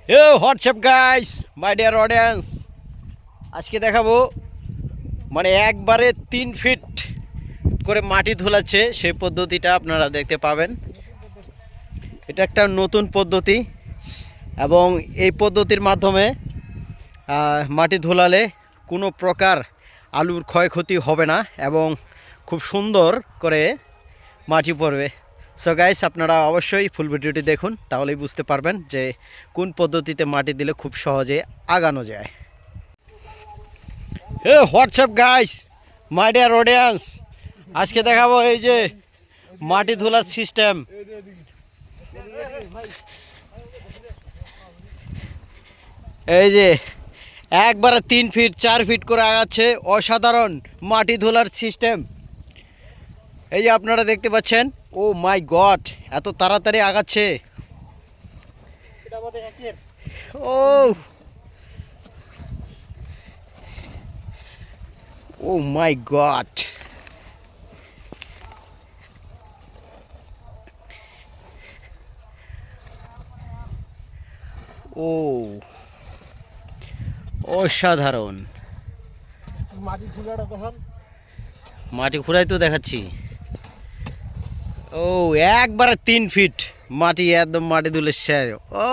A WhatsApp guys my dear audience, আজকে দেখাবো মানে একবারে 3 ফিট করে মাটি ধুলাচ্ছে সেই পদ্ধতিটা আপনারা দেখতে পাবেন। এটা একটা নতুন পদ্ধতি এবং এই পদ্ধতির মাধ্যমে মাটি ধুলালে কোনো প্রকার আলুর ক্ষয়ক্ষতি হবে না এবং খুব সুন্দর করে মাটি পড়বে। সো গাইস, আপনারা অবশ্যই ফুল ভিডিওটি দেখুন, তাহলেই বুঝতে পারবেন যে কোন পদ্ধতিতে মাটি দিলে খুব সহজে আগানো যায়। Hey WhatsApp guys my dear audience, আজকে দেখাবো এই যে মাটি ধুলার সিস্টেম। এই যে একবারে 3 ফিট 4 ফিট করে আগাচ্ছে অসাধারণ মাটি ধুলার সিস্টেম। এই যে আপনারা দেখতে পাচ্ছেন, ও মাই গড, এত তাড়াতাড়ি আগাচ্ছে। ও ও মাই গড, ও অসাধারণ। মাটি খুঁড়াই তো দেখাচ্ছি। ও একবারে 3 ফিট মাটি, একদম মাটি ধুলে শেষ। ও